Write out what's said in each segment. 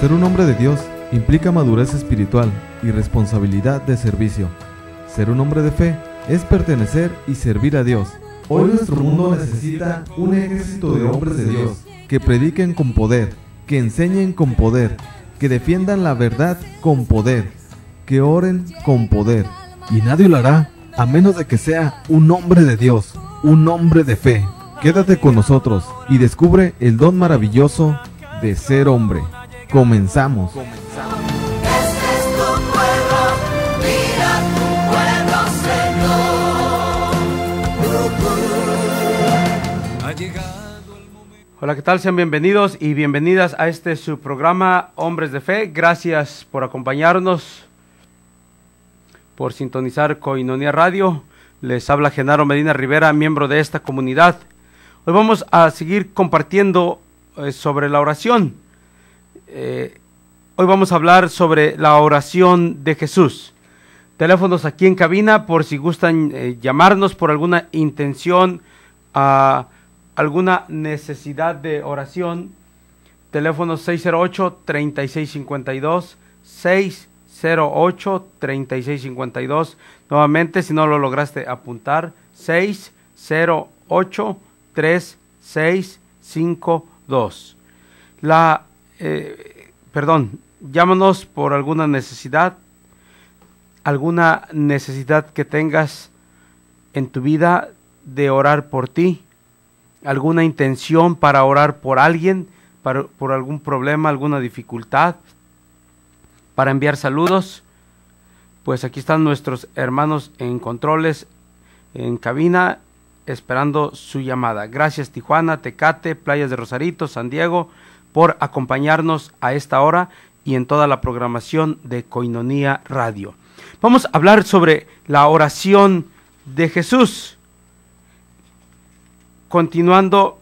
Ser un hombre de Dios implica madurez espiritual y responsabilidad de servicio. Ser un hombre de fe es pertenecer y servir a Dios. Hoy nuestro mundo necesita un ejército de hombres de Dios que prediquen con poder, que enseñen con poder, que defiendan la verdad con poder, que oren con poder. Y nadie lo hará a menos de que sea un hombre de Dios, un hombre de fe. Quédate con nosotros y descubre el don maravilloso de ser hombre. Comenzamos. Este es tu pueblo, mira tu pueblo, Señor. Ha llegado el momento. Hola, ¿qué tal? Sean bienvenidos y bienvenidas a este su programa Hombres de Fe. Gracias por acompañarnos, por sintonizar Koinonia Radio. Les habla Genaro Medina Rivera, miembro de esta comunidad. Hoy vamos a seguir compartiendo sobre la oración. Hoy vamos a hablar sobre la oración de Jesús. Teléfonos aquí en cabina por si gustan llamarnos por alguna intención, alguna necesidad de oración. Teléfonos 608-3652, 608-3652. Nuevamente, si no lo lograste apuntar, 608-3652. Llámanos por alguna necesidad que tengas en tu vida de orar por ti, alguna intención para orar por alguien, por algún problema, alguna dificultad, para enviar saludos. Pues aquí están nuestros hermanos en controles, en cabina, esperando su llamada. Gracias Tijuana, Tecate, Playas de Rosarito, San Diego, por acompañarnos a esta hora y en toda la programación de Koinonia Radio. Vamos a hablar sobre la oración de Jesús. Continuando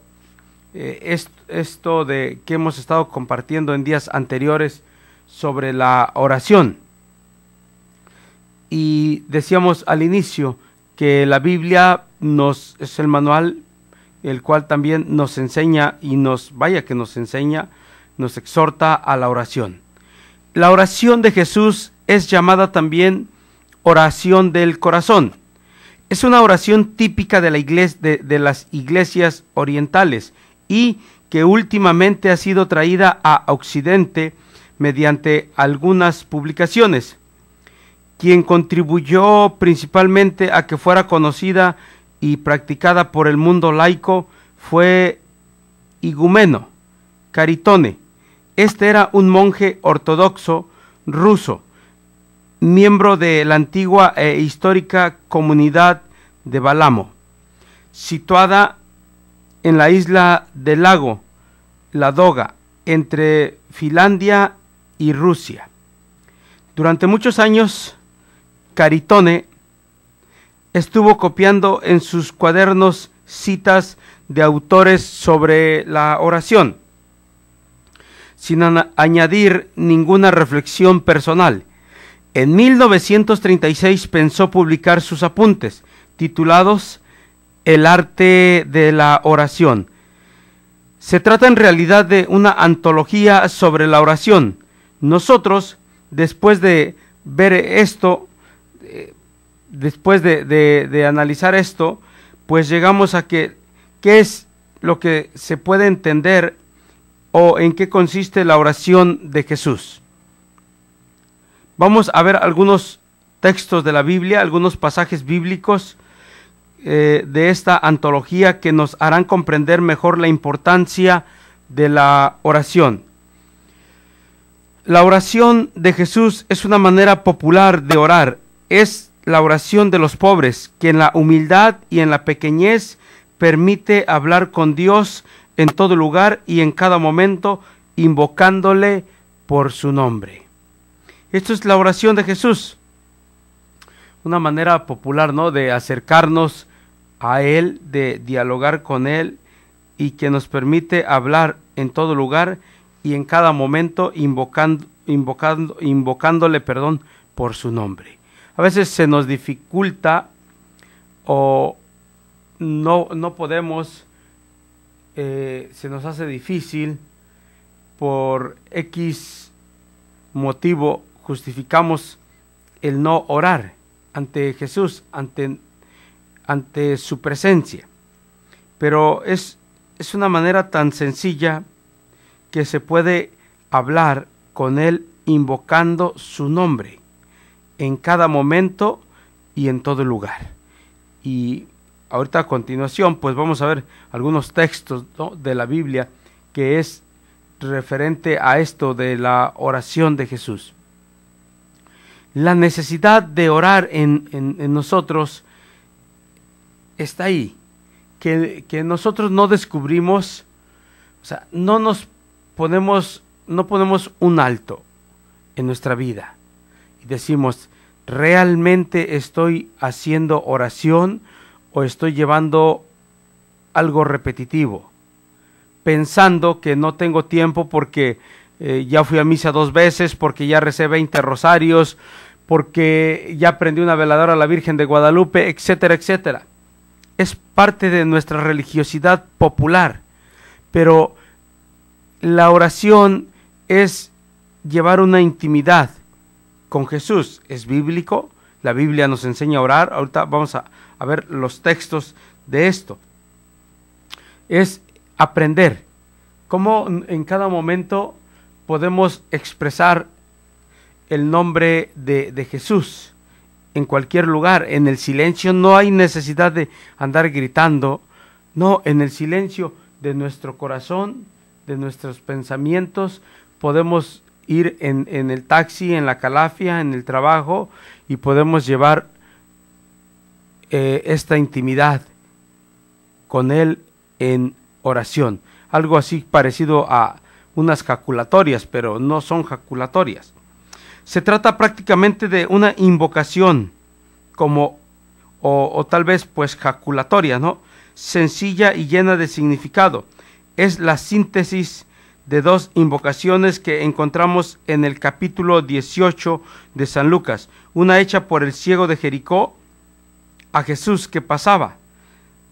esto de que hemos estado compartiendo en días anteriores sobre la oración. Y decíamos al inicio que la Biblia es el manual, el cual también nos enseña y nos exhorta a la oración. La oración de Jesús es llamada también oración del corazón. Es una oración típica de la iglesia, de las iglesias orientales y que últimamente ha sido traída a Occidente mediante algunas publicaciones. Quien contribuyó principalmente a que fuera conocida y practicada por el mundo laico fue Igumeno Caritone. Este era un monje ortodoxo ruso, miembro de la antigua e histórica comunidad de Balamo, situada en la isla del lago Ladoga, entre Finlandia y Rusia. Durante muchos años, Caritone estuvo copiando en sus cuadernos citas de autores sobre la oración, sin añadir ninguna reflexión personal. En 1936 pensó publicar sus apuntes, titulados El arte de la oración. Se trata en realidad de una antología sobre la oración. Nosotros, después de ver esto, después de analizar esto, pues llegamos a qué es lo que se puede entender o en qué consiste la oración de Jesús. Vamos a ver algunos textos de la Biblia, algunos pasajes bíblicos de esta antología que nos harán comprender mejor la importancia de la oración. La oración de Jesús es una manera popular de orar. Es la oración de los pobres, que en la humildad y en la pequeñez permite hablar con Dios en todo lugar y en cada momento, invocándole por su nombre. Esto es la oración de Jesús. Una manera popular, ¿no?, de acercarnos a Él, de dialogar con Él y que nos permite hablar en todo lugar y en cada momento invocándole por su nombre. A veces se nos dificulta o no podemos, se nos hace difícil por X motivo justificamos el no orar ante Jesús, ante su presencia. Pero es una manera tan sencilla que se puede hablar con Él invocando su nombre en cada momento y en todo lugar. Y ahorita a continuación pues vamos a ver algunos textos, ¿no?, de la Biblia que es referente a esto de la oración de Jesús. La necesidad de orar en nosotros está ahí, que nosotros no descubrimos, o sea, no ponemos un alto en nuestra vida y decimos, ¿realmente estoy haciendo oración o estoy llevando algo repetitivo? Pensando que no tengo tiempo porque ya fui a misa 2 veces, porque ya recé 20 rosarios, porque ya prendí una veladora a la Virgen de Guadalupe, etcétera, etcétera. Es parte de nuestra religiosidad popular, pero la oración es llevar una intimidad con Jesús. Es bíblico, la Biblia nos enseña a orar. Ahorita vamos a ver los textos de esto. Es aprender cómo en cada momento podemos expresar el nombre de Jesús en cualquier lugar. En el silencio no hay necesidad de andar gritando, no, en el silencio de nuestro corazón, de nuestros pensamientos, podemos ir en el taxi, en la calafia, en el trabajo, y podemos llevar esta intimidad con Él en oración. Algo así parecido a unas jaculatorias, pero no son jaculatorias. Se trata prácticamente de una invocación, o tal vez pues jaculatoria, ¿no? Sencilla y llena de significado. Es la síntesis de 2 invocaciones que encontramos en el capítulo 18 de San Lucas. Una hecha por el ciego de Jericó a Jesús que pasaba,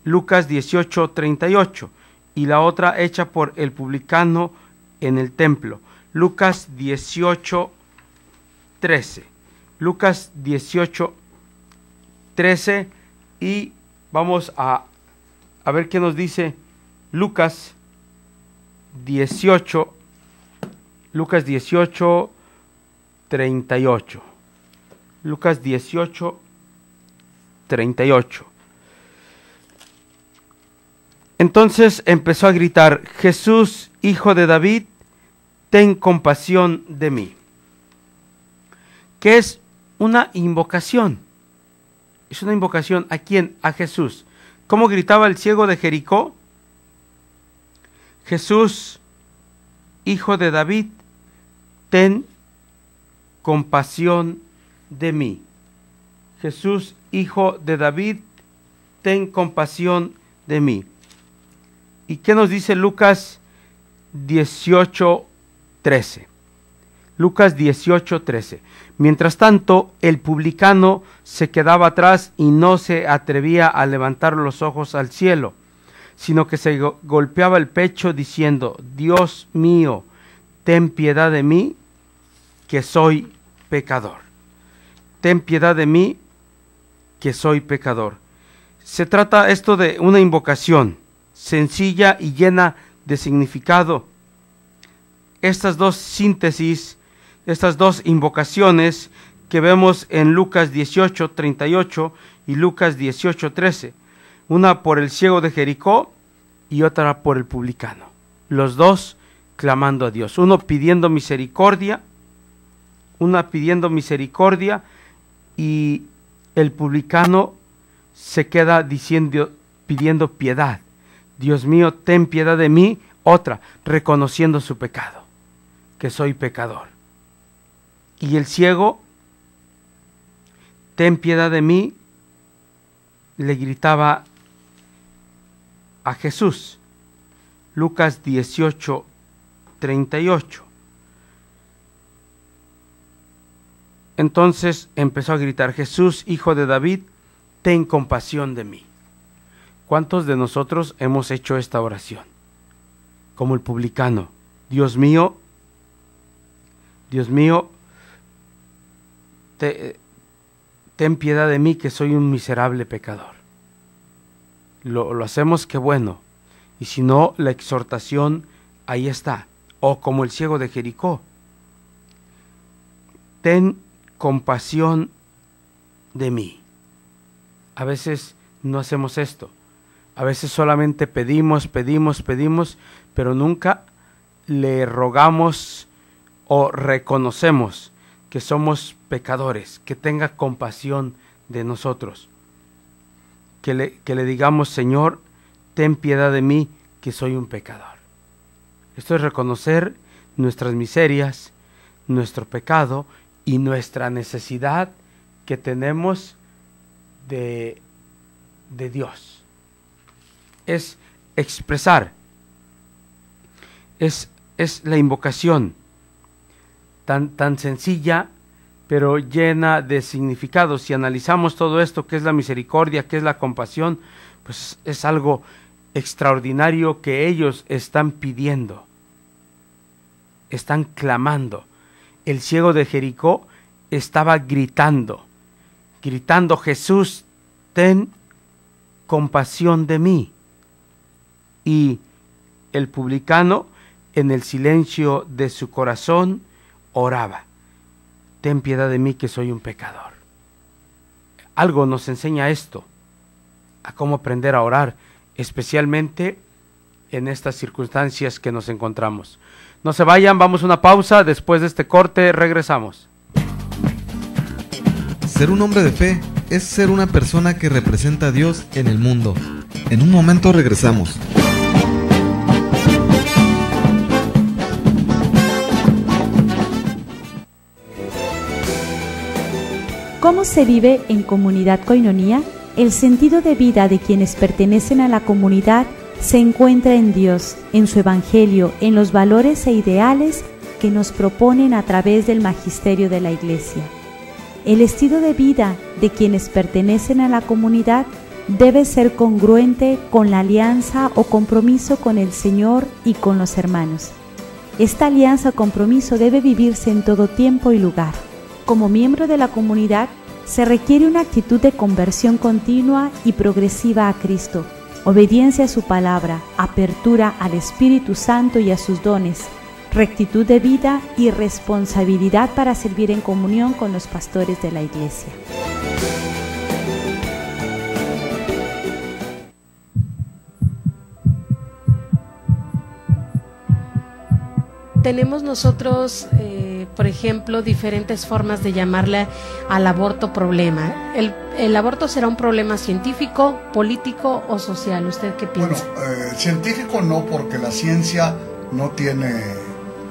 Lucas 18:38, y la otra hecha por el publicano en el templo, Lucas 18:13. Lucas 18:13, y vamos a ver qué nos dice Lucas 18, Lucas 18:38. Lucas 18:38. Entonces empezó a gritar: Jesús, hijo de David, ten compasión de mí. ¿Qué es una invocación? Es una invocación ¿a quién? A Jesús. ¿Cómo gritaba el ciego de Jericó? Jesús, hijo de David, ten compasión de mí. Jesús, hijo de David, ten compasión de mí. ¿Y qué nos dice Lucas 18:13? Lucas 18:13. Mientras tanto, el publicano se quedaba atrás y no se atrevía a levantar los ojos al cielo, sino que se golpeaba el pecho diciendo: Dios mío, ten piedad de mí, que soy pecador. Ten piedad de mí, que soy pecador. Se trata esto de una invocación sencilla y llena de significado. Estas 2 síntesis, estas 2 invocaciones que vemos en Lucas 18:38 y Lucas 18:13, una por el ciego de Jericó y otra por el publicano, los 2 clamando a Dios, una pidiendo misericordia y el publicano se queda pidiendo piedad. Dios mío, ten piedad de mí. Otra, reconociendo su pecado, que soy pecador. Y el ciego, ten piedad de mí, le gritaba a Jesús. Lucas 18:38. Entonces empezó a gritar: Jesús, hijo de David, ten compasión de mí. ¿Cuántos de nosotros hemos hecho esta oración? Como el publicano: Dios mío, ten piedad de mí que soy un miserable pecador. Lo hacemos, qué bueno. Y si no, la exhortación ahí está. O como el ciego de Jericó, ten compasión de mí. A veces no hacemos esto. A veces solamente pedimos, pero nunca le rogamos o reconocemos que somos pecadores, que tenga compasión de nosotros. Que le digamos, Señor, ten piedad de mí, que soy un pecador. Esto es reconocer nuestras miserias, nuestro pecado y nuestra necesidad que tenemos de Dios. Es expresar, es la invocación tan sencilla, pero llena de significado. Si analizamos todo esto, qué es la misericordia, qué es la compasión, pues es algo extraordinario que ellos están pidiendo, están clamando. El ciego de Jericó estaba gritando, Jesús, ten compasión de mí. Y el publicano, en el silencio de su corazón, oraba, ten piedad de mí que soy un pecador. Algo nos enseña esto, a cómo aprender a orar, especialmente en estas circunstancias que nos encontramos. No se vayan, vamos a una pausa, después de este corte regresamos. Ser un hombre de fe es ser una persona que representa a Dios en el mundo. En un momento regresamos. ¿Cómo se vive en Comunidad Koinonía? El sentido de vida de quienes pertenecen a la comunidad se encuentra en Dios, en su Evangelio, en los valores e ideales que nos proponen a través del magisterio de la Iglesia. El estilo de vida de quienes pertenecen a la comunidad debe ser congruente con la alianza o compromiso con el Señor y con los hermanos. Esta alianza o compromiso debe vivirse en todo tiempo y lugar. Como miembro de la comunidad, se requiere una actitud de conversión continua y progresiva a Cristo, obediencia a su palabra, apertura al Espíritu Santo y a sus dones, rectitud de vida y responsabilidad para servir en comunión con los pastores de la Iglesia. Tenemos nosotros, por ejemplo, diferentes formas de llamarle al aborto problema. ¿El aborto será un problema científico, político o social? ¿Usted qué piensa? Bueno, científico no, porque la ciencia no tiene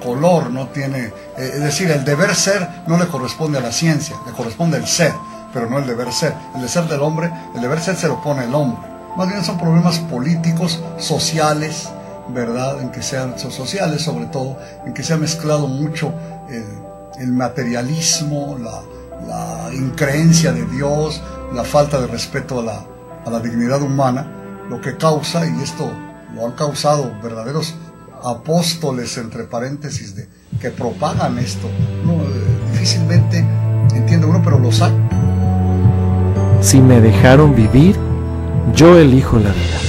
color, no tiene... es decir, el deber ser no le corresponde a la ciencia, le corresponde el ser, pero no el deber ser. El de ser del hombre, el deber ser se lo pone el hombre. Más bien son problemas políticos, sociales, ¿verdad? En que sean sociales, sobre todo, en que se ha mezclado mucho el materialismo, la increencia de Dios, la falta de respeto a la dignidad humana, lo que causa, y esto lo han causado verdaderos apóstoles, entre paréntesis, que propagan esto. Difícilmente entiende uno, pero los hay. Si me dejaron vivir, yo elijo la vida.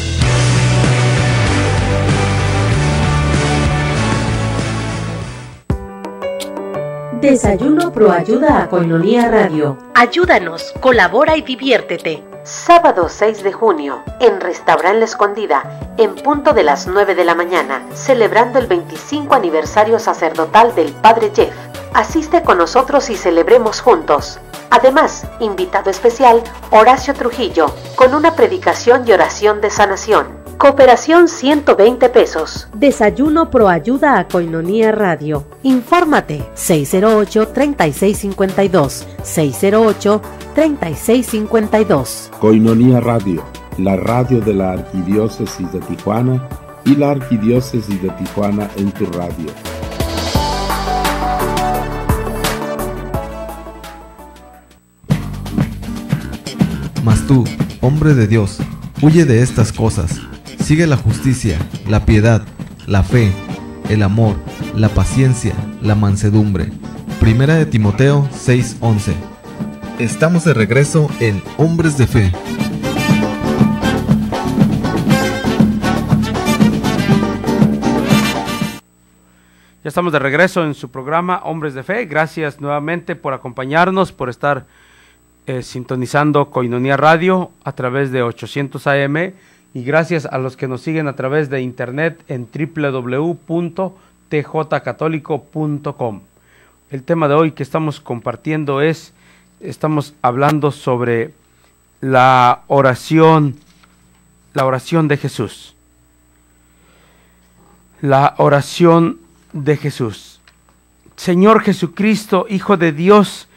Desayuno Proayuda a Koinonía Radio. Ayúdanos, colabora y diviértete. Sábado 6 de junio, en Restaurant La Escondida, en punto de las 9 de la mañana, celebrando el 25 aniversario sacerdotal del Padre Jeff. Asiste con nosotros y celebremos juntos. Además, invitado especial, Horacio Trujillo, con una predicación y oración de sanación. Cooperación 120 pesos. Desayuno Proayuda a Koinonía Radio. Infórmate 608-3652. 608-3652. Koinonía Radio, la radio de la Arquidiócesis de Tijuana y la Arquidiócesis de Tijuana en tu radio. Mas tú, hombre de Dios, huye de estas cosas. Sigue la justicia, la piedad, la fe, el amor, la paciencia, la mansedumbre. Primera de Timoteo 6:11. Estamos de regreso en Hombres de Fe. Ya estamos de regreso en su programa Hombres de Fe. Gracias nuevamente por acompañarnos, por estar sintonizando Koinonia Radio a través de 800 AM, y gracias a los que nos siguen a través de internet en www.tjcatólico.com. El tema de hoy que estamos compartiendo estamos hablando sobre la oración de Jesús. La oración de Jesús. Señor Jesucristo, Hijo de Dios,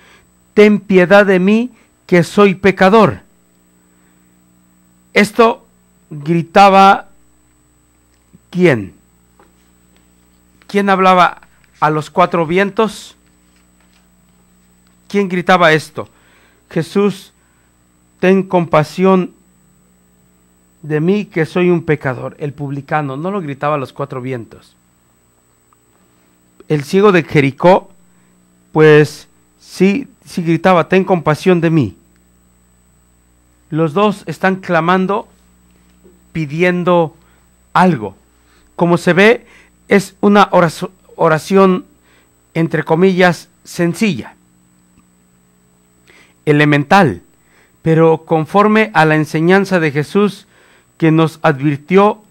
ten piedad de mí, que soy pecador. Esto gritaba ¿quién? ¿Quién hablaba a los cuatro vientos? ¿Quién gritaba esto? Jesús, ten compasión de mí, que soy un pecador. El publicano no lo gritaba a los cuatro vientos. El ciego de Jericó, pues sí gritaba, ten compasión de mí. Los dos están clamando, pidiendo algo. Como se ve, es una oración, entre comillas, sencilla, elemental, pero conforme a la enseñanza de Jesús, que nos advirtió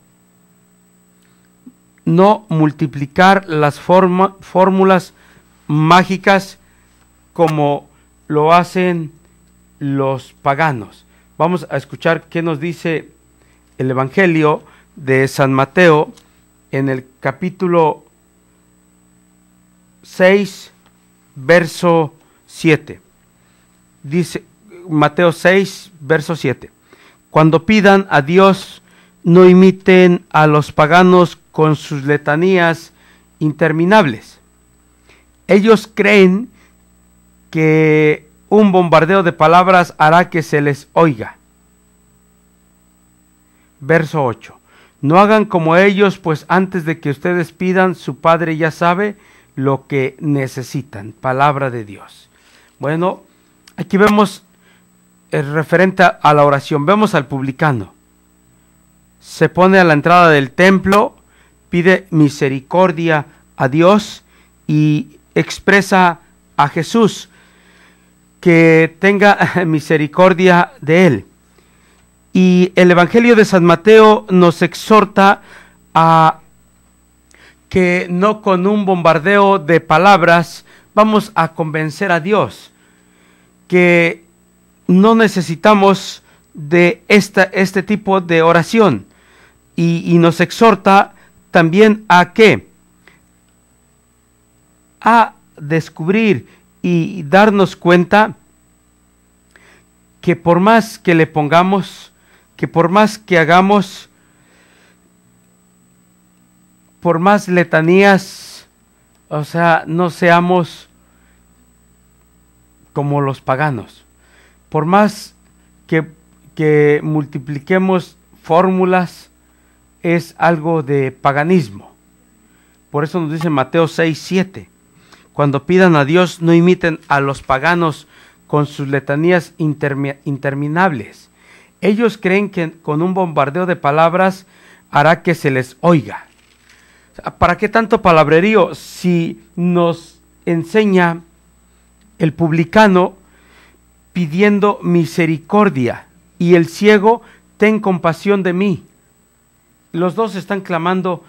no multiplicar las fórmulas mágicas como lo hacen los paganos. Vamos a escuchar qué nos dice el Evangelio de San Mateo en el capítulo 6, verso 7. Dice Mateo 6, verso 7. Cuando pidan a Dios, no imiten a los paganos con sus letanías interminables. Ellos creen que un bombardeo de palabras hará que se les oiga. Verso 8. No hagan como ellos, pues antes de que ustedes pidan, su Padre ya sabe lo que necesitan. Palabra de Dios. Bueno, aquí vemos el referente a la oración. Vemos al publicano. Se pone a la entrada del templo, pide misericordia a Dios y expresa a Jesús que tenga misericordia de él. Y el Evangelio de San Mateo nos exhorta a que no con un bombardeo de palabras vamos a convencer a Dios, que no necesitamos de este tipo de oración, y nos exhorta también a ¿qué? A descubrir y darnos cuenta que por más que le pongamos, que por más que hagamos, por más letanías, o sea, no seamos como los paganos. Por más que multipliquemos fórmulas, es algo de paganismo. Por eso nos dice Mateo 6, 7. Cuando pidan a Dios, no imiten a los paganos con sus letanías interminables. Ellos creen que con un bombardeo de palabras hará que se les oiga. ¿Para qué tanto palabrerío si nos enseña el publicano pidiendo misericordia y el ciego, ten compasión de mí? Los dos están clamando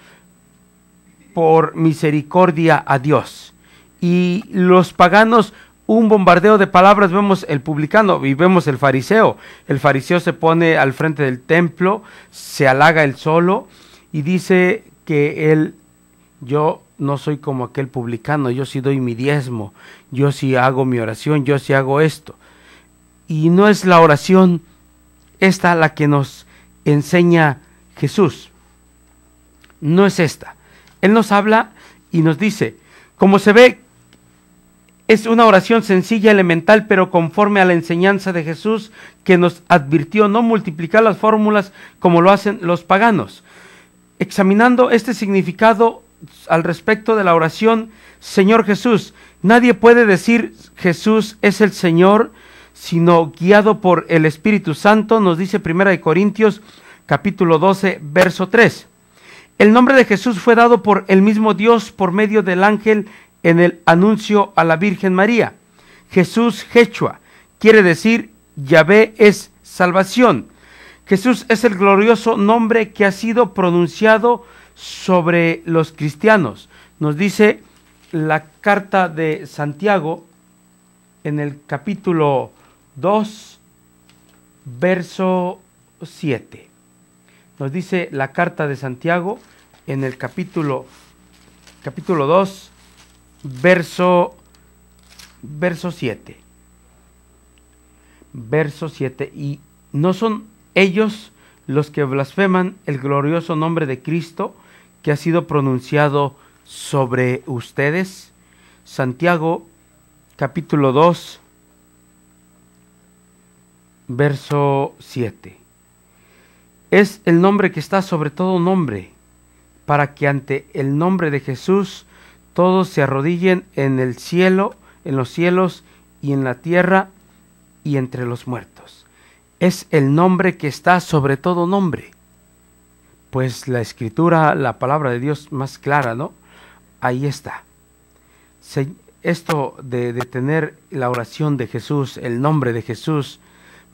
por misericordia a Dios. Y los paganos, un bombardeo de palabras. Vemos el publicano y vemos el fariseo. El fariseo se pone al frente del templo, se halaga él solo y dice que yo no soy como aquel publicano, yo sí doy mi diezmo, yo sí hago mi oración, yo sí hago esto. Y no es la oración esta la que nos enseña Jesús. No es esta. Él nos habla y nos dice, como se ve, es una oración sencilla, elemental, pero conforme a la enseñanza de Jesús, que nos advirtió no multiplicar las fórmulas como lo hacen los paganos. Examinando este significado al respecto de la oración, Señor Jesús, nadie puede decir Jesús es el Señor sino guiado por el Espíritu Santo, nos dice 1 Corintios capítulo 12, verso 3. El nombre de Jesús fue dado por el mismo Dios por medio del ángel en el anuncio a la Virgen María. Jesús Jeshua quiere decir Yahvé es salvación. Jesús es el glorioso nombre que ha sido pronunciado sobre los cristianos. Nos dice la carta de Santiago en el capítulo 2, verso 7. Nos dice la carta de Santiago en el capítulo 2, verso 7. Verso 7. Y no son ellos los que blasfeman el glorioso nombre de Cristo que ha sido pronunciado sobre ustedes. Santiago capítulo 2, verso 7. Es el nombre que está sobre todo nombre, para que ante el nombre de Jesús todos se arrodillen en el cielo, en los cielos y en la tierra y entre los muertos. Es el nombre que está sobre todo nombre. Pues la Escritura, la palabra de Dios más clara, ¿no? Ahí está. Esto de tener la oración de Jesús, el nombre de Jesús,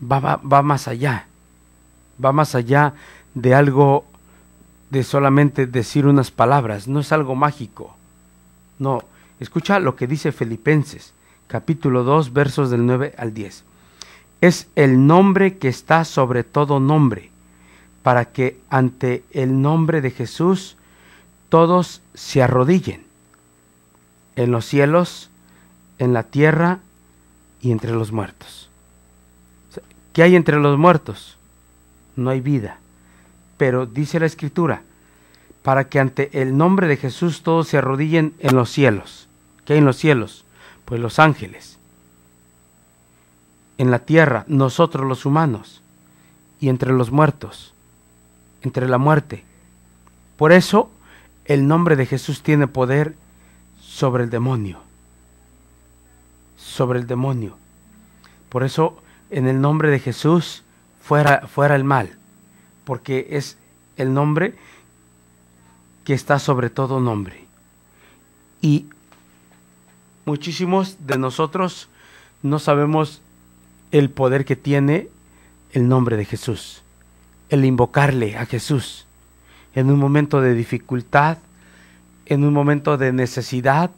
va más allá. Va más allá de algo, de solamente decir unas palabras. No es algo mágico. No. Escucha lo que dice Filipenses, capítulo 2, versos del 9 al 10. Es el nombre que está sobre todo nombre, para que ante el nombre de Jesús todos se arrodillen, en los cielos, en la tierra y entre los muertos. ¿Qué hay entre los muertos? No hay vida. Pero dice la Escritura, para que ante el nombre de Jesús todos se arrodillen en los cielos. ¿Qué hay en los cielos? Pues los ángeles. En la tierra, nosotros los humanos. Y entre los muertos, entre la muerte. Por eso, el nombre de Jesús tiene poder sobre el demonio. Sobre el demonio. Por eso, en el nombre de Jesús, fuera el mal, porque es el nombre que está sobre todo nombre. Y muchísimos de nosotros no sabemos el poder que tiene el nombre de Jesús, el invocarle a Jesús en un momento de dificultad, en un momento de necesidad,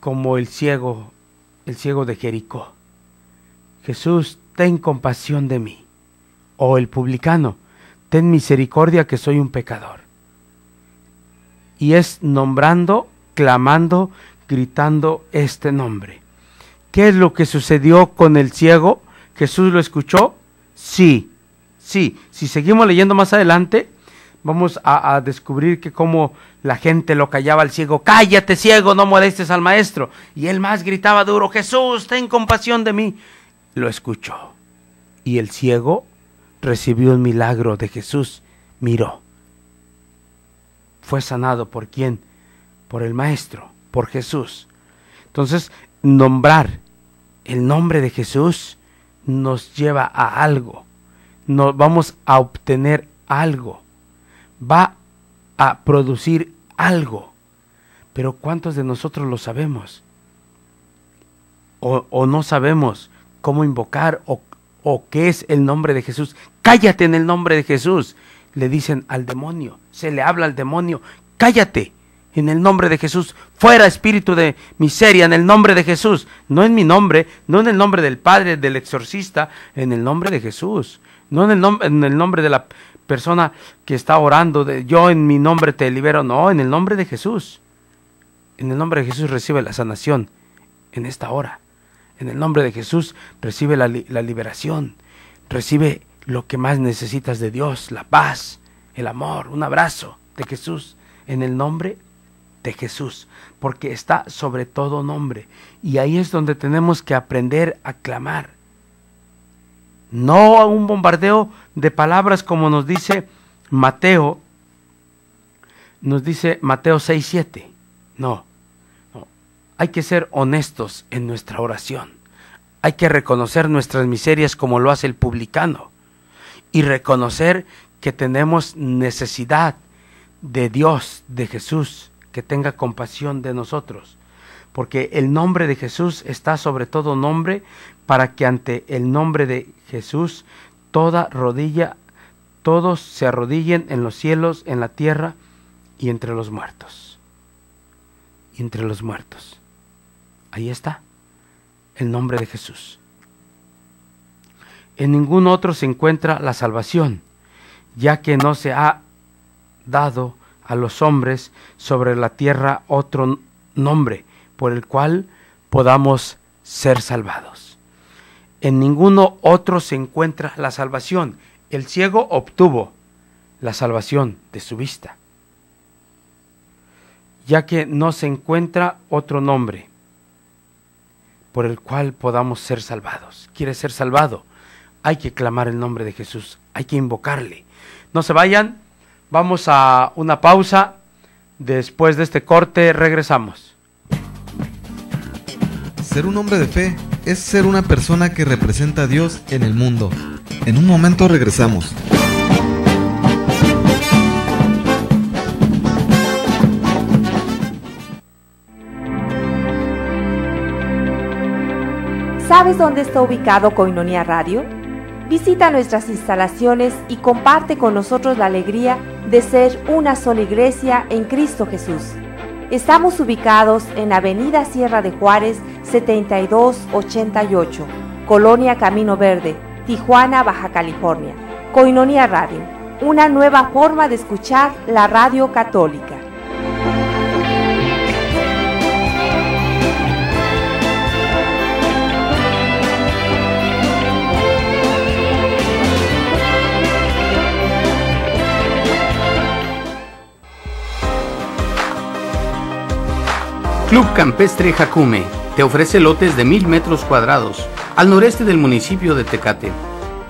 como el ciego de Jericó. Jesús, ten compasión de mí. O el publicano, ten misericordia que soy un pecador. Y es nombrando, clamando, gritando este nombre. ¿Qué es lo que sucedió con el ciego? ¿Jesús lo escuchó? Sí. Si seguimos leyendo más adelante, vamos a descubrir que como la gente lo callaba al ciego. Cállate, ciego, no molestes al maestro. Y él más gritaba duro, Jesús, ten compasión de mí. Lo escuchó. Y el ciego recibió un milagro de Jesús, miró. Fue sanado ¿por quién? Por el Maestro, por Jesús. Entonces, nombrar el nombre de Jesús nos lleva a algo. Nos vamos a obtener algo. Va a producir algo. Pero ¿cuántos de nosotros lo sabemos? O no sabemos cómo invocar o qué es el nombre de Jesús. Cállate en el nombre de Jesús. Le dicen al demonio, se le habla al demonio, cállate en el nombre de Jesús, fuera espíritu de miseria, en el nombre de Jesús, no en mi nombre, no en el nombre del Padre, del exorcista, en el nombre de Jesús, no en el nombre de la persona que está orando, yo en mi nombre te libero, no, en el nombre de Jesús. En el nombre de Jesús recibe la sanación en esta hora. En el nombre de Jesús recibe la liberación, recibe lo que más necesitas de Dios, la paz, el amor, un abrazo de Jesús, en el nombre de Jesús, porque está sobre todo nombre. Y ahí es donde tenemos que aprender a clamar. No a un bombardeo de palabras como nos dice Mateo 6:7. No. Hay que ser honestos en nuestra oración. hay que reconocer nuestras miserias como lo hace el publicano y reconocer que tenemos necesidad de Dios, de Jesús, que tenga compasión de nosotros, porque el nombre de Jesús está sobre todo nombre, para que ante el nombre de Jesús toda rodilla, todos se arrodillen en los cielos, en la tierra y entre los muertos. Y entre los muertos. Ahí está el nombre de Jesús. En ningún otro se encuentra la salvación, ya que no se ha dado a los hombres sobre la tierra otro nombre por el cual podamos ser salvados. En ninguno otro se encuentra la salvación. El ciego obtuvo la salvación de su vista, ya que no se encuentra otro nombre por el cual podamos ser salvados. ¿Quieres ser salvado? Hay que clamar el nombre de Jesús, hay que invocarle. No se vayan, vamos a una pausa. Después de este corte regresamos. Ser un hombre de fe es ser una persona que representa a Dios en el mundo. En un momento regresamos. ¿Sabes dónde está ubicado Koinonia Radio? Visita nuestras instalaciones y comparte con nosotros la alegría de ser una sola iglesia en Cristo Jesús. Estamos ubicados en Avenida Sierra de Juárez 7288, Colonia Camino Verde, Tijuana, Baja California. Koinonia Radio, una nueva forma de escuchar la radio católica. Club Campestre Jacume te ofrece lotes de 1000 metros cuadrados al noreste del municipio de Tecate.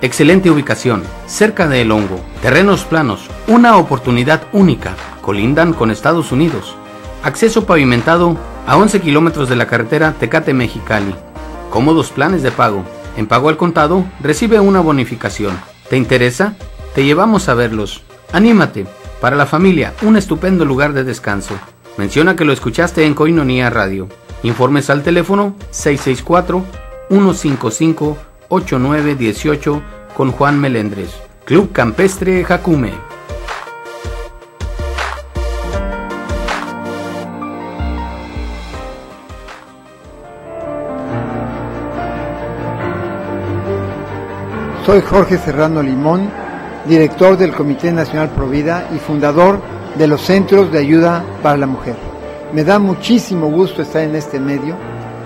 Excelente ubicación, cerca de El Hongo, terrenos planos, una oportunidad única, colindan con Estados Unidos. Acceso pavimentado a 11 kilómetros de la carretera Tecate-Mexicali. Cómodos planes de pago. En pago al contado, recibe una bonificación. ¿Te interesa? Te llevamos a verlos. Anímate. Para la familia, un estupendo lugar de descanso. Menciona que lo escuchaste en Koinonia Radio. Informes al teléfono 664-155-8918 con Juan Melendres. Club Campestre Jacume. Soy Jorge Serrano Limón, director del Comité Nacional Provida y fundador de los Centros de Ayuda para la Mujer. Me da muchísimo gusto estar en este medio.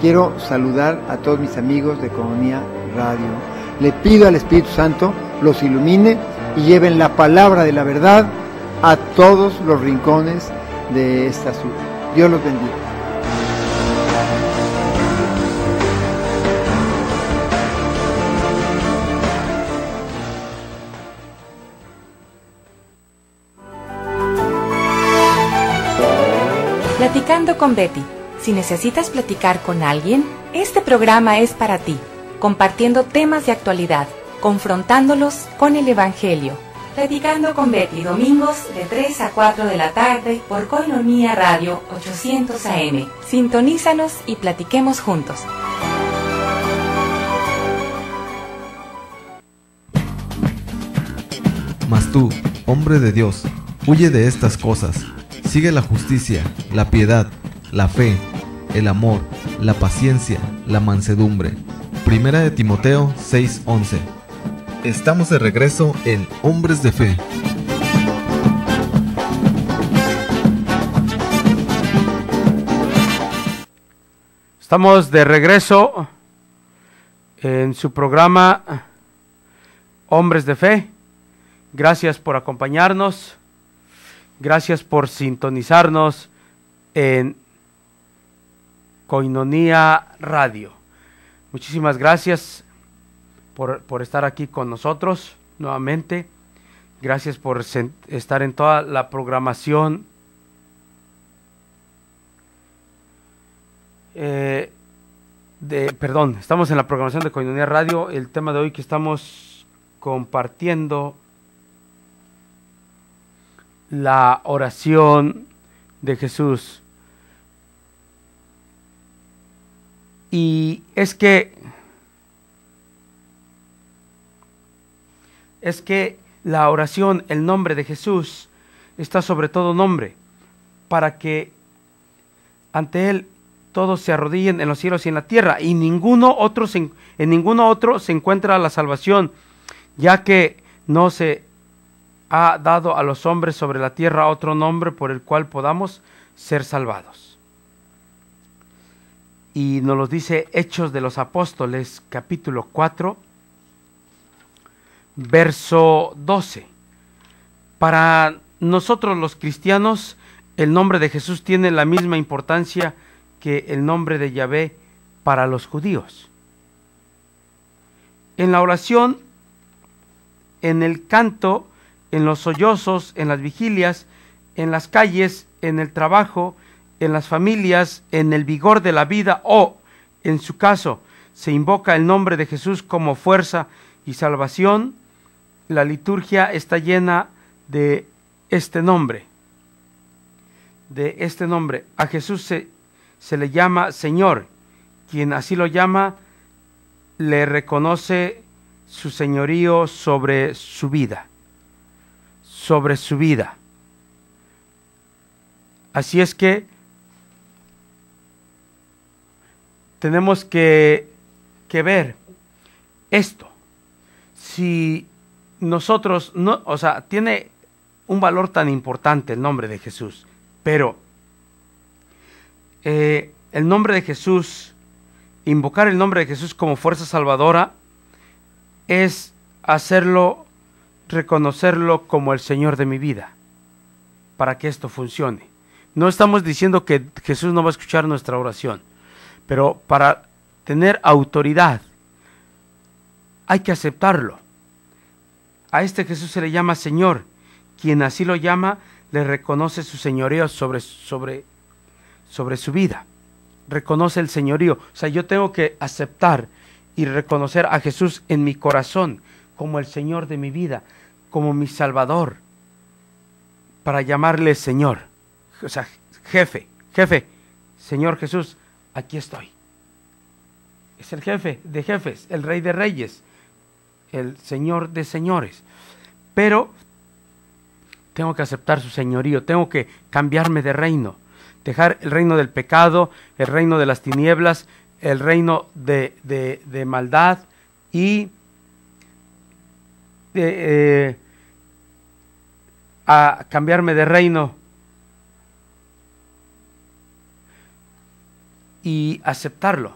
Quiero saludar a todos mis amigos de Koinonia Radio. Le pido al Espíritu Santo los ilumine y lleven la palabra de la verdad a todos los rincones de esta ciudad. Dios los bendiga. Platicando con Betty. Si necesitas platicar con alguien, este programa es para ti, compartiendo temas de actualidad, confrontándolos con el Evangelio. Platicando con Betty, domingos de 3 a 4 de la tarde por Koinonia Radio 800 AM. Sintonízanos y platiquemos juntos. Mas tú, hombre de Dios, huye de estas cosas. Sigue la justicia, la piedad, la fe, el amor, la paciencia, la mansedumbre. Primera de Timoteo 6:11. Estamos de regreso en Hombres de Fe. Estamos de regreso en su programa Hombres de Fe. Gracias por acompañarnos. Gracias por sintonizarnos en Koinonia Radio. Muchísimas gracias por estar aquí con nosotros nuevamente. Gracias por estar en toda la programación. estamos en la programación de Koinonia Radio. El tema de hoy que estamos compartiendo, la oración de Jesús. Y es que la oración, el nombre de Jesús, está sobre todo nombre, para que ante Él todos se arrodillen en los cielos y en la tierra, y en ninguno otro se encuentra la salvación, ya que no se ha dado a los hombres sobre la tierra otro nombre por el cual podamos ser salvados. Y nos lo dice Hechos de los Apóstoles, capítulo 4, verso 12. Para nosotros los cristianos, el nombre de Jesús tiene la misma importancia que el nombre de Yahvé para los judíos. En la oración, en el canto, en los sollozos, en las vigilias, en las calles, en el trabajo, en las familias, en el vigor de la vida o, en su caso, se invoca el nombre de Jesús como fuerza y salvación, la liturgia está llena de este nombre. A Jesús se le llama Señor. Quien así lo llama, le reconoce su señorío sobre su vida. Así es que tenemos que ver esto. Si nosotros no, tiene un valor tan importante el nombre de Jesús, pero el nombre de Jesús, invocar el nombre de Jesús como fuerza salvadora, es reconocerlo como el Señor de mi vida, para que esto funcione. No estamos diciendo que Jesús no va a escuchar nuestra oración, pero para tener autoridad hay que aceptarlo. A este Jesús se le llama Señor. Quien así lo llama, le reconoce su señorío sobre su vida. Reconoce el señorío. Yo tengo que aceptar y reconocer a Jesús en mi corazón como el Señor de mi vida, como mi Salvador, para llamarle Señor. Jefe, Señor Jesús, aquí estoy. Es el jefe de jefes, el rey de reyes, el Señor de señores. Pero tengo que aceptar su señorío, tengo que cambiarme de reino, dejar el reino del pecado, el reino de las tinieblas, el reino de maldad y a cambiarme de reino y aceptarlo.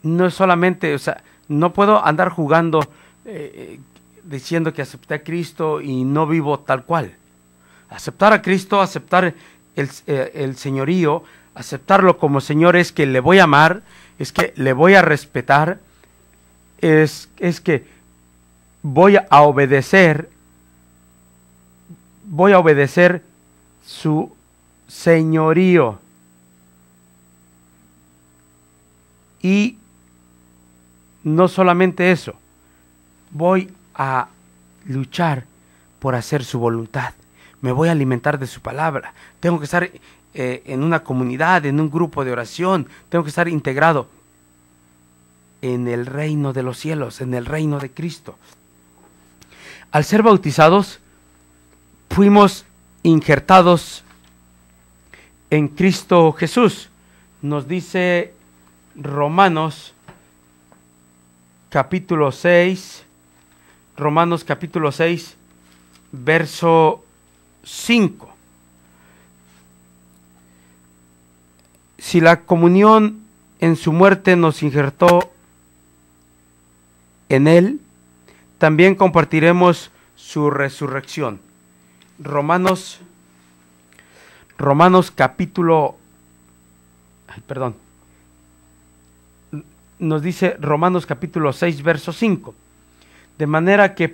No es solamente, no puedo andar jugando diciendo que acepté a Cristo y no vivo tal cual. Aceptar a Cristo, aceptar el señorío, aceptarlo como Señor es que le voy a amar, es que le voy a respetar, es que voy a obedecer su señorío. Y no solamente eso, voy a luchar por hacer su voluntad. Me voy a alimentar de su palabra. Tengo que estar en una comunidad, en un grupo de oración. Tengo que estar integrado en el reino de los cielos, en el reino de Cristo. Al ser bautizados, fuimos injertados en Cristo Jesús. Nos dice Romanos capítulo 6, verso 5. Si la comunión en su muerte nos injertó en él, también compartiremos su resurrección. Romanos capítulo, nos dice Romanos capítulo 6, verso 5. De manera que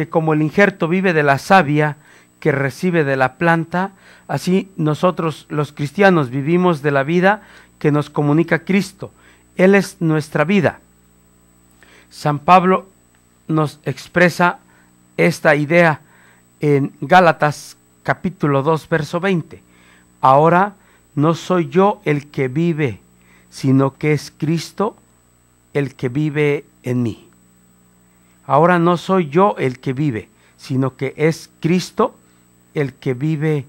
como el injerto vive de la savia que recibe de la planta, así nosotros los cristianos vivimos de la vida que nos comunica Cristo. Él es nuestra vida. San Pablo nos expresa esta idea en Gálatas capítulo 2, verso 20. Ahora no soy yo el que vive, sino que es Cristo el que vive en mí. Ahora no soy yo el que vive, sino que es Cristo el que vive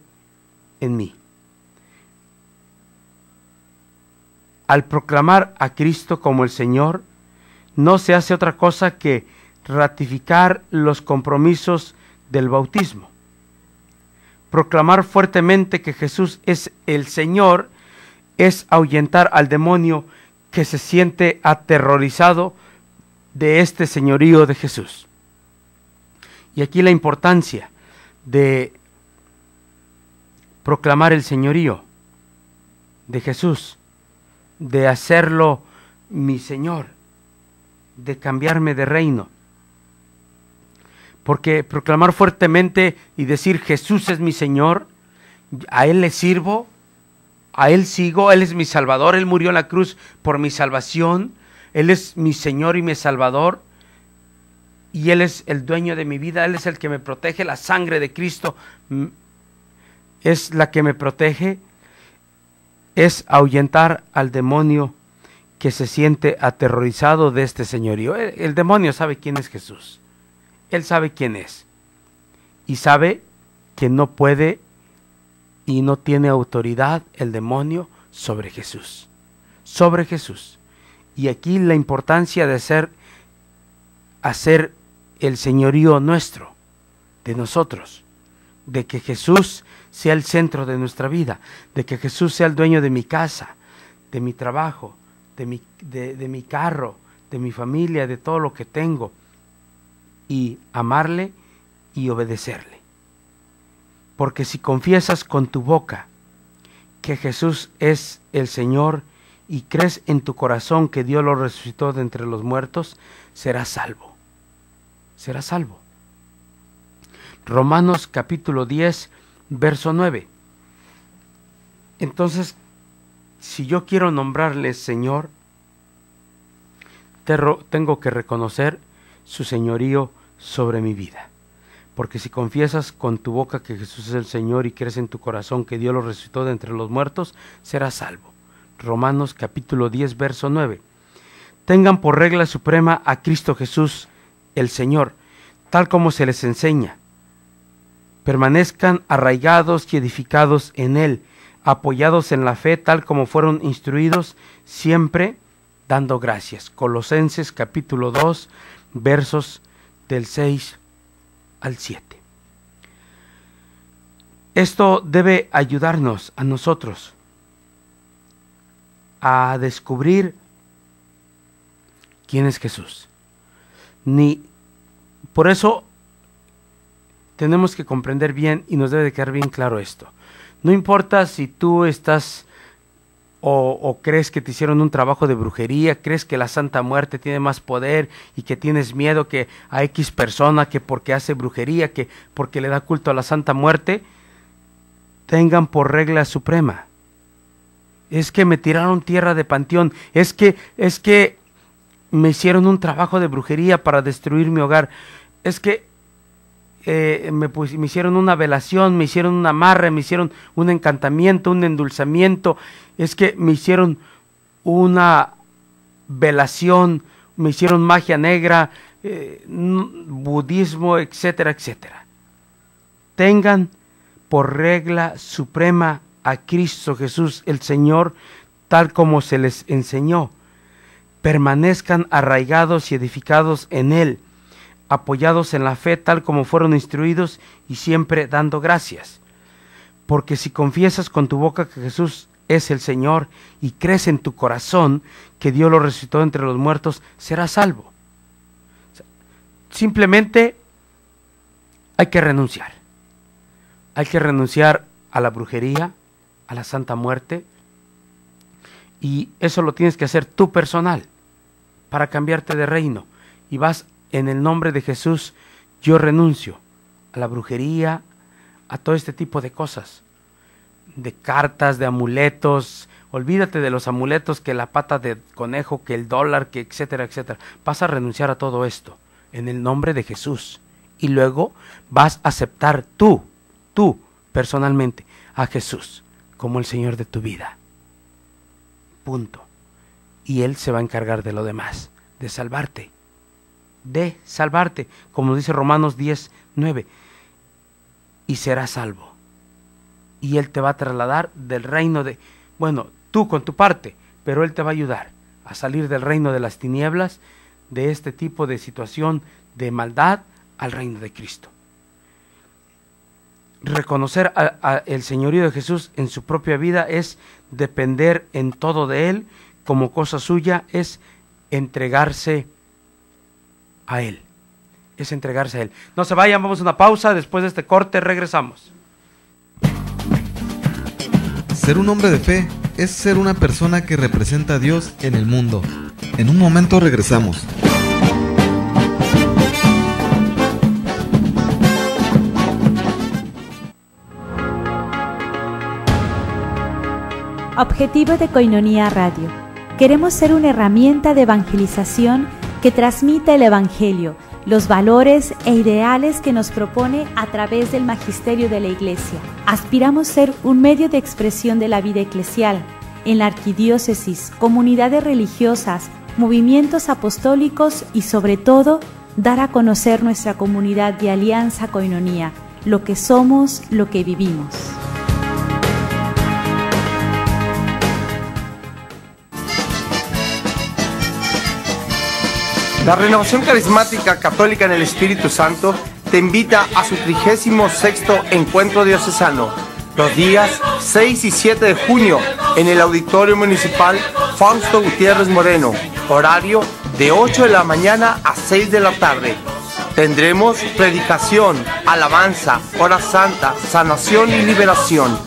en mí. Al proclamar a Cristo como el Señor, no se hace otra cosa que ratificar los compromisos del bautismo. Proclamar fuertemente que Jesús es el Señor es ahuyentar al demonio que se siente aterrorizado de este señorío de Jesús. Y aquí la importancia de proclamar el señorío de Jesús, de hacerlo mi Señor, de cambiarme de reino. Porque proclamar fuertemente y decir Jesús es mi Señor, a Él le sirvo, a Él sigo, Él es mi Salvador, Él murió en la cruz por mi salvación, Él es mi Señor y mi Salvador, y Él es el dueño de mi vida, Él es el que me protege, la sangre de Cristo es la que me protege, es ahuyentar al demonio que se siente aterrorizado de este señorío. El demonio sabe quién es Jesús, él sabe quién es, y sabe que no puede y no tiene autoridad el demonio sobre Jesús, sobre Jesús. Y aquí la importancia de hacer el señorío nuestro, de nosotros, de que Jesús sea el centro de nuestra vida, de que Jesús sea el dueño de mi casa, de mi trabajo, de mi carro, de mi familia, de todo lo que tengo, y amarle y obedecerle. Porque si confiesas con tu boca que Jesús es el Señor y crees en tu corazón que Dios lo resucitó de entre los muertos, serás salvo. Serás salvo. Romanos capítulo 10, verso 9. Entonces, si yo quiero nombrarle Señor, tengo que reconocer su señorío sobre mi vida. Porque si confiesas con tu boca que Jesús es el Señor y crees en tu corazón que Dios lo resucitó de entre los muertos, serás salvo. Romanos capítulo 10, verso 9. Tengan por regla suprema a Cristo Jesús, el Señor, tal como se les enseña. Permanezcan arraigados y edificados en Él, apoyados en la fe, tal como fueron instruidos, siempre dando gracias. Colosenses capítulo 2, versos del 6 al 7. Esto debe ayudarnos a nosotros a descubrir quién es Jesús. Por eso tenemos que comprender bien y nos debe de quedar bien claro esto. No importa si tú estás o crees que te hicieron un trabajo de brujería, crees que la Santa Muerte tiene más poder y que tienes miedo que a X persona que porque hace brujería, que porque le da culto a la Santa Muerte, tengan por regla suprema. Es que me tiraron tierra de panteón, es que me hicieron un trabajo de brujería para destruir mi hogar, es que me hicieron una velación, me hicieron un amarre, me hicieron un encantamiento, un endulzamiento, es que me hicieron una velación, me hicieron magia negra, budismo, etcétera, etcétera. Tengan por regla suprema a Cristo Jesús, el Señor, tal como se les enseñó. Permanezcan arraigados y edificados en Él, apoyados en la fe tal como fueron instruidos y siempre dando gracias. Porque si confiesas con tu boca que Jesús es el Señor y crees en tu corazón que Dios lo resucitó entre los muertos, serás salvo. Simplemente hay que renunciar. Hay que renunciar a la brujería, a la Santa Muerte, y eso lo tienes que hacer tú personal para cambiarte de reino. Y vas en el nombre de Jesús, yo renuncio a la brujería, a todo este tipo de cosas, de cartas, de amuletos. Olvídate de los amuletos, que la pata de conejo, que el dólar, que etcétera, etcétera. Vas a renunciar a todo esto en el nombre de Jesús. Y luego vas a aceptar tú personalmente a Jesús como el Señor de tu vida. Punto. Y Él se va a encargar de lo demás, de salvarte, como dice Romanos 10:9, y serás salvo. Y Él te va a trasladar del reino de, bueno, tú con tu parte, pero Él te va a ayudar a salir del reino de las tinieblas, de este tipo de situación de maldad, al reino de Cristo. Reconocer el señorío de Jesús en su propia vida es depender en todo de Él, como cosa suya, es entregarse a Él. Es entregarse a Él. No se vayan, vamos a una pausa, después de este corte regresamos. Ser un hombre de fe es ser una persona que representa a Dios en el mundo. En un momento regresamos. Objetivo de Koinonía Radio. Queremos ser una herramienta de evangelización que transmita el Evangelio, los valores e ideales que nos propone a través del magisterio de la Iglesia. Aspiramos ser un medio de expresión de la vida eclesial en la arquidiócesis, comunidades religiosas, movimientos apostólicos y sobre todo, dar a conocer nuestra comunidad de Alianza Koinonía, lo que somos, lo que vivimos. La Renovación Carismática Católica en el Espíritu Santo te invita a su 36º Encuentro Diocesano, los días 6 y 7 de junio, en el Auditorio Municipal Fausto Gutiérrez Moreno, horario de 8 de la mañana a 6 de la tarde. Tendremos predicación, alabanza, hora santa, sanación y liberación.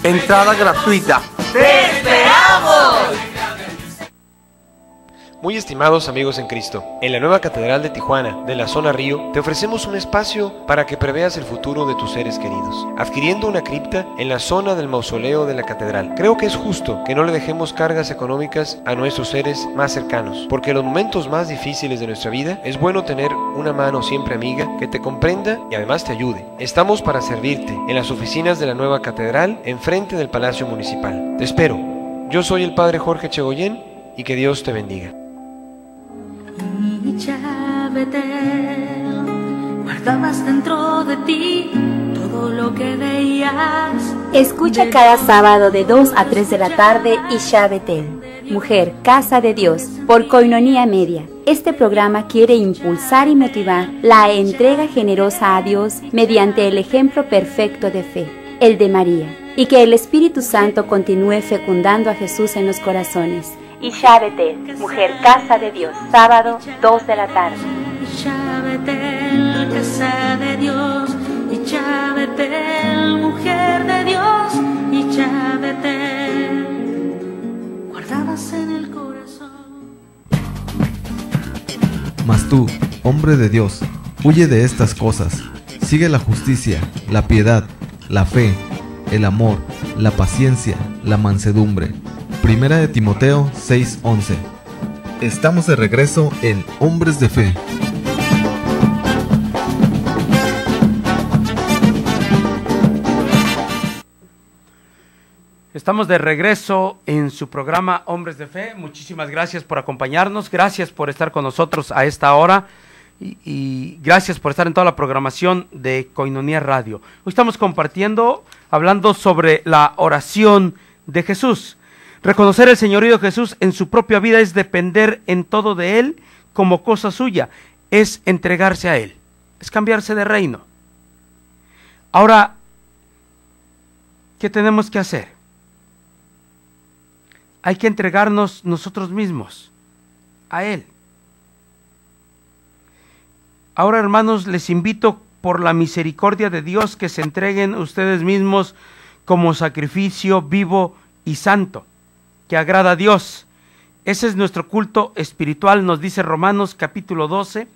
Entrada gratuita. ¡Te esperamos! Muy estimados amigos en Cristo, en la nueva Catedral de Tijuana, de la zona Río, te ofrecemos un espacio para que preveas el futuro de tus seres queridos, adquiriendo una cripta en la zona del mausoleo de la Catedral. Creo que es justo que no le dejemos cargas económicas a nuestros seres más cercanos, porque en los momentos más difíciles de nuestra vida es bueno tener una mano siempre amiga que te comprenda y además te ayude. Estamos para servirte en las oficinas de la nueva Catedral, enfrente del Palacio Municipal. Te espero. Yo soy el Padre Jorge Chegoyen y que Dios te bendiga. Y ya Betel, guardabas dentro de ti todo lo que veías. Escucha cada sábado de 2 a 3 de la tarde Isha Betel, Mujer, Casa de Dios, por Koinonía Media. Este programa quiere impulsar y motivar la entrega generosa a Dios mediante el ejemplo perfecto de fe, el de María, y que el Espíritu Santo continúe fecundando a Jesús en los corazones. Isha Betel, Mujer, Casa de Dios, sábado, 2 de la tarde. Isha Betel, Casa de Dios, Isha Betel, Mujer de Dios, Isha Betel, guardadas en el corazón. Mas tú, hombre de Dios, huye de estas cosas. Sigue la justicia, la piedad, la fe, el amor, la paciencia, la mansedumbre. Primera de Timoteo 6:11. Estamos de regreso en Hombres de Fe. Estamos de regreso en su programa Hombres de Fe. Muchísimas gracias por acompañarnos, gracias por estar con nosotros a esta hora y gracias por estar en toda la programación de Koinonía Radio. Hoy estamos compartiendo, hablando sobre la oración de Jesús. Reconocer el señorío de Jesús en su propia vida es depender en todo de Él como cosa suya, es entregarse a Él, es cambiarse de reino. Ahora, ¿qué tenemos que hacer? Hay que entregarnos nosotros mismos a Él. Ahora, hermanos, les invito por la misericordia de Dios que se entreguen ustedes mismos como sacrificio vivo y santo, que agrada a Dios. Ese es nuestro culto espiritual, nos dice Romanos capítulo 12,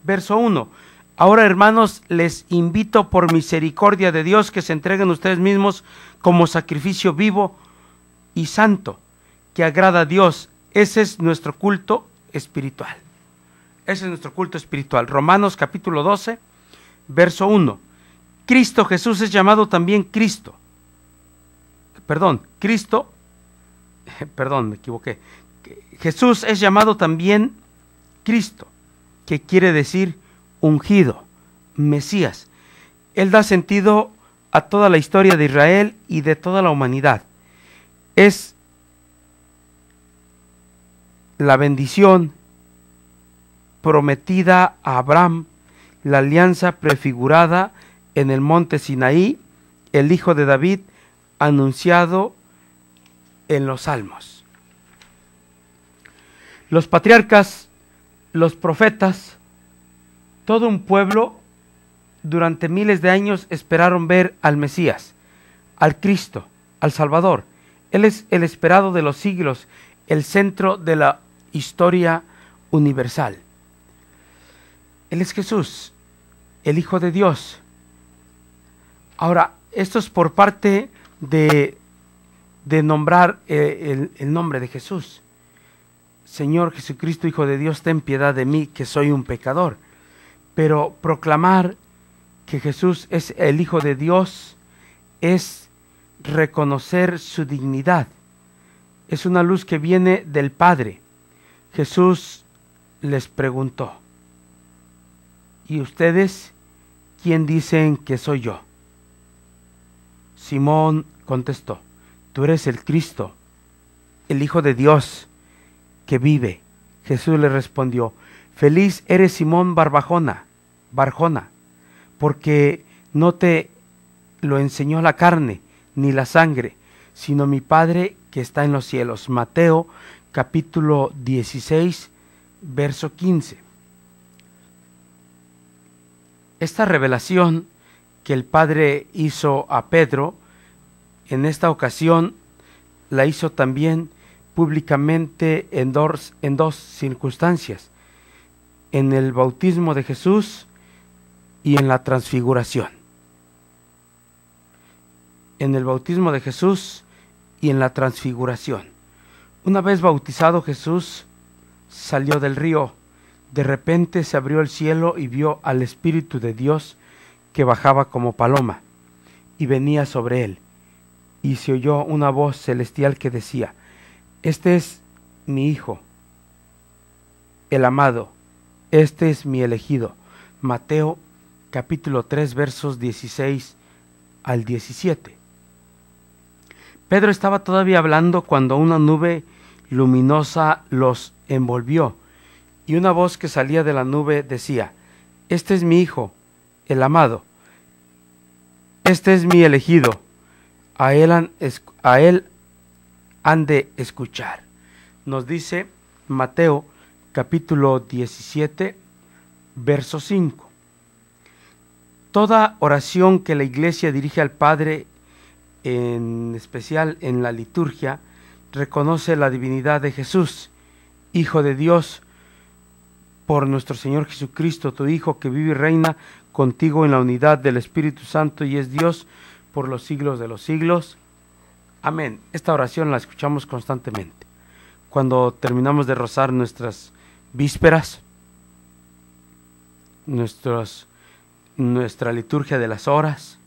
verso 1. Ahora, hermanos, les invito por misericordia de Dios que se entreguen ustedes mismos como sacrificio vivo y santo, que agrada a Dios. Ese es nuestro culto espiritual. Ese es nuestro culto espiritual. Romanos capítulo 12, verso 1. Cristo Jesús es llamado también Cristo. Me equivoqué. Jesús es llamado también Cristo, que quiere decir ungido, Mesías. Él da sentido a toda la historia de Israel y de toda la humanidad. Es la bendición prometida a Abraham, la alianza prefigurada en el monte Sinaí, el hijo de David, anunciado en los Salmos. Los patriarcas, los profetas, todo un pueblo durante miles de años esperaron ver al Mesías, al Cristo, al Salvador. Él es el esperado de los siglos, el centro de la historia universal. Él es Jesús, el Hijo de Dios. Ahora, esto es por parte de nombrar el nombre de Jesús. Señor Jesucristo, Hijo de Dios, ten piedad de mí, que soy un pecador. Pero proclamar que Jesús es el Hijo de Dios es reconocer su dignidad. Es una luz que viene del Padre. Jesús les preguntó: ¿y ustedes quién dicen que soy yo? Simón contestó: tú eres el Cristo, el Hijo de Dios que vive. Jesús le respondió: feliz eres, Simón Barjona, porque no te lo enseñó la carne ni la sangre, sino mi Padre que está en los cielos. Mateo capítulo 16, verso 15. Esta revelación que el Padre hizo a Pedro, en esta ocasión la hizo también públicamente en dos circunstancias: en el bautismo de Jesús y en la transfiguración. En el bautismo de Jesús y en la transfiguración. Una vez bautizado, Jesús salió del río. De repente se abrió el cielo y vio al Espíritu de Dios que bajaba como paloma y venía sobre él. Y se oyó una voz celestial que decía: este es mi Hijo, el amado, este es mi elegido. Mateo capítulo 3, versos 16 al 17. Pedro estaba todavía hablando cuando una nube luminosa los envolvió, y una voz que salía de la nube decía: este es mi Hijo, el amado, este es mi elegido, a él han de escuchar. Nos dice Mateo capítulo 17, verso 5. Toda oración que la Iglesia dirige al Padre, en especial en la liturgia, reconoce la divinidad de Jesús, Hijo de Dios, por nuestro Señor Jesucristo, tu Hijo, que vive y reina contigo en la unidad del Espíritu Santo y es Dios por los siglos de los siglos. Amén. Esta oración la escuchamos constantemente. Cuando terminamos de rezar nuestras vísperas, nuestra liturgia de las horas,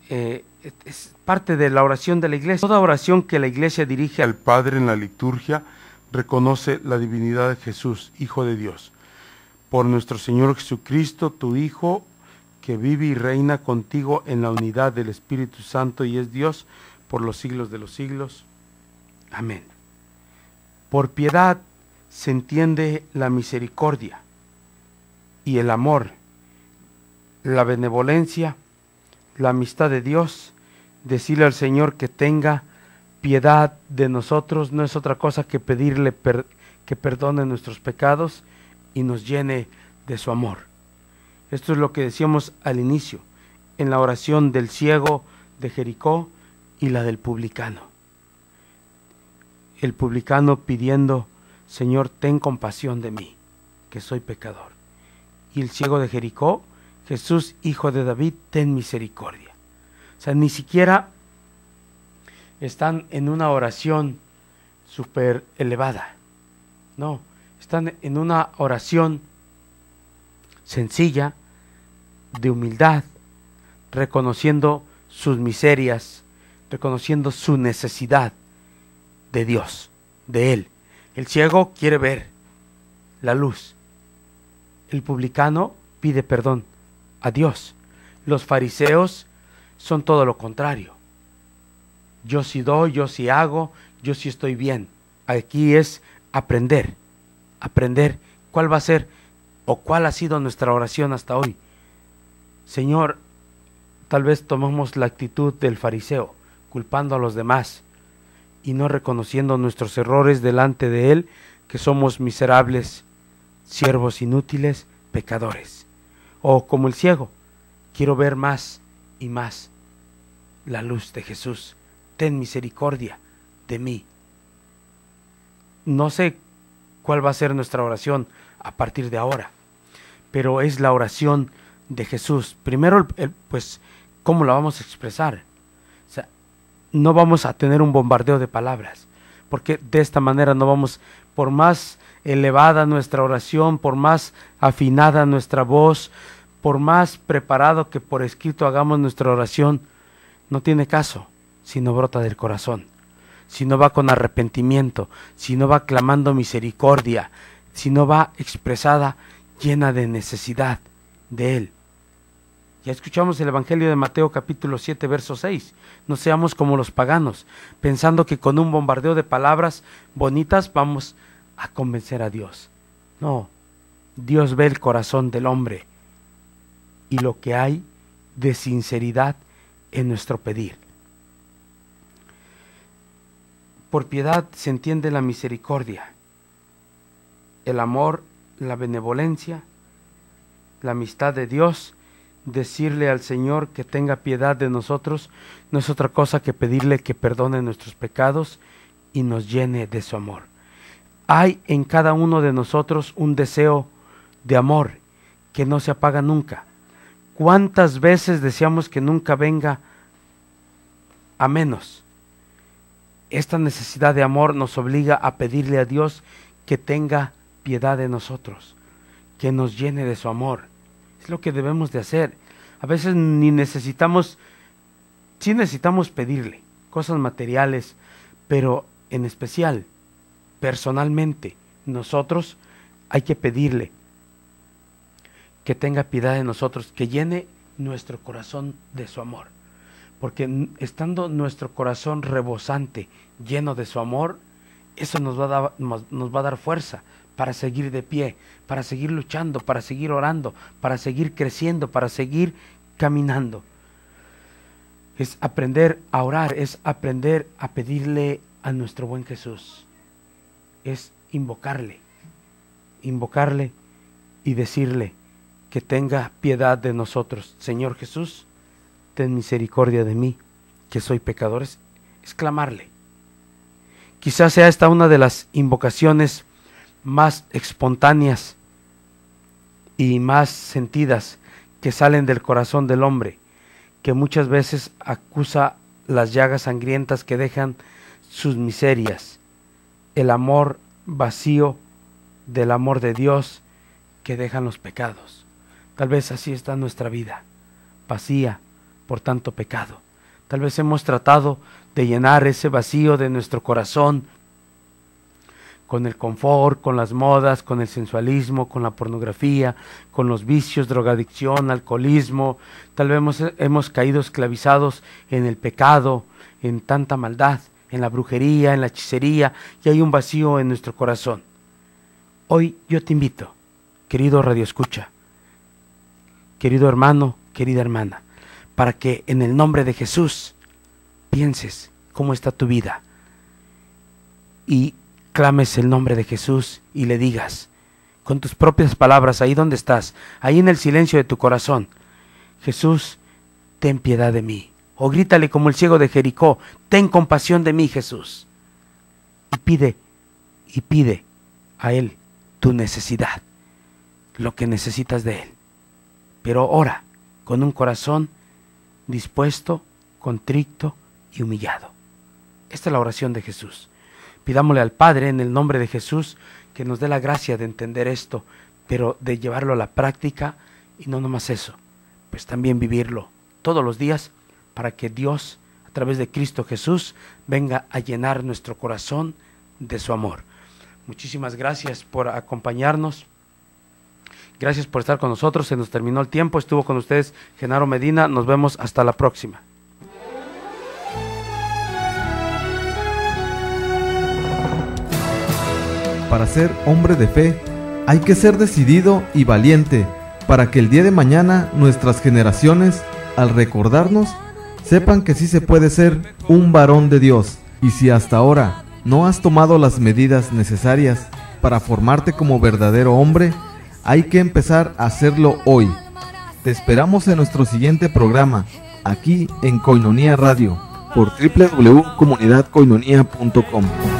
es parte de la oración de la Iglesia. Toda oración que la Iglesia dirige al Padre en la liturgia reconoce la divinidad de Jesús, Hijo de Dios, por nuestro Señor Jesucristo, tu Hijo, que vive y reina contigo en la unidad del Espíritu Santo y es Dios por los siglos de los siglos. Amén. Por piedad se entiende la misericordia y el amor, la benevolencia, la amistad de Dios. Decirle al Señor que tenga piedad de nosotros no es otra cosa que pedirle que perdone nuestros pecados y nos llene de su amor. Esto es lo que decíamos al inicio, en la oración del ciego de Jericó y la del publicano. El publicano pidiendo: Señor, ten compasión de mí, que soy pecador. y el ciego de Jericó, Jesús, hijo de David, ten misericordia. O sea, ni siquiera están en una oración súper elevada. No, están en una oración sencilla, de humildad, reconociendo sus miserias, reconociendo su necesidad de Dios, de Él. El ciego quiere ver la luz. El publicano pide perdón a Dios. Los fariseos son todo lo contrario. Yo sí doy, yo sí hago, yo sí estoy bien. Aquí es aprender cuál va a ser o cuál ha sido nuestra oración hasta hoy. Señor, tal vez tomamos la actitud del fariseo, culpando a los demás y no reconociendo nuestros errores delante de Él, que somos miserables, siervos inútiles, pecadores. O como el ciego, quiero ver más y más la luz de Jesús. Ten misericordia de mí. No sé cuál va a ser nuestra oración a partir de ahora, pero es la oración de Jesús. Primero, pues, ¿cómo la vamos a expresar? O sea, no vamos a tener un bombardeo de palabras, porque de esta manera no vamos, por más elevada nuestra oración, por más afinada nuestra voz, por más preparado que por escrito hagamos nuestra oración, no tiene caso si no brota del corazón, si no va con arrepentimiento, si no va clamando misericordia, si no va expresada llena de necesidad de Él. Ya escuchamos el Evangelio de Mateo capítulo 7, verso 6. No seamos como los paganos, pensando que con un bombardeo de palabras bonitas vamos a convencer a Dios. No, Dios ve el corazón del hombre y lo que hay de sinceridad en nuestro pedir. Por piedad se entiende la misericordia, el amor, la benevolencia, la amistad de Dios. Decirle al Señor que tenga piedad de nosotros no es otra cosa que pedirle que perdone nuestros pecados y nos llene de su amor. Hay en cada uno de nosotros un deseo de amor que no se apaga nunca. ¿Cuántas veces deseamos que nunca venga a menos? Esta necesidad de amor nos obliga a pedirle a Dios que tenga piedad de nosotros, que nos llene de su amor. Es lo que debemos de hacer. A veces ni necesitamos, sí necesitamos pedirle cosas materiales, pero en especial, personalmente, nosotros hay que pedirle que tenga piedad de nosotros, que llene nuestro corazón de su amor. Porque estando nuestro corazón rebosante, lleno de su amor, eso nos va a dar fuerza para seguir de pie, para seguir luchando, para seguir orando, para seguir creciendo, para seguir caminando. Es aprender a orar, es aprender a pedirle a nuestro buen Jesús. Es invocarle y decirle que tenga piedad de nosotros. Señor Jesús, ten misericordia de mí, que soy pecador. Es clamarle. Quizás sea esta una de las invocaciones más espontáneas y más sentidas que salen del corazón del hombre, que muchas veces acusa las llagas sangrientas que dejan sus miserias, el amor vacío del amor de Dios que dejan los pecados. Tal vez así está nuestra vida, vacía por tanto pecado. Tal vez hemos tratado de llenar ese vacío de nuestro corazón con el confort, con las modas, con el sensualismo, con la pornografía, con los vicios, drogadicción, alcoholismo. Tal vez hemos caído esclavizados en el pecado, en tanta maldad, en la brujería, en la hechicería, y hay un vacío en nuestro corazón. Hoy yo te invito, querido radioescucha, querido hermano, querida hermana, para que en el nombre de Jesús pienses cómo está tu vida y clames el nombre de Jesús y le digas con tus propias palabras, ahí donde estás, ahí en el silencio de tu corazón: Jesús, ten piedad de mí. O grítale como el ciego de Jericó: ten compasión de mí, Jesús. Y pide a Él tu necesidad. lo que necesitas de Él. Pero ora con un corazón dispuesto, contrito y humillado. Esta es la oración de Jesús. Pidámosle al Padre en el nombre de Jesús que nos dé la gracia de entender esto, pero de llevarlo a la práctica y no nomás eso, pues también vivirlo todos los días para que Dios, a través de Cristo Jesús, venga a llenar nuestro corazón de su amor. Muchísimas gracias por acompañarnos. Gracias por estar con nosotros. Se nos terminó el tiempo. Estuvo con ustedes Genaro Medina. Nos vemos hasta la próxima. Para ser hombre de fe, hay que ser decidido y valiente, para que el día de mañana nuestras generaciones, al recordarnos, sepan que sí se puede ser un varón de Dios. Y si hasta ahora no has tomado las medidas necesarias para formarte como verdadero hombre, hay que empezar a hacerlo hoy. Te esperamos en nuestro siguiente programa, aquí en Koinonia Radio, por www.comunidadkoinonia.com.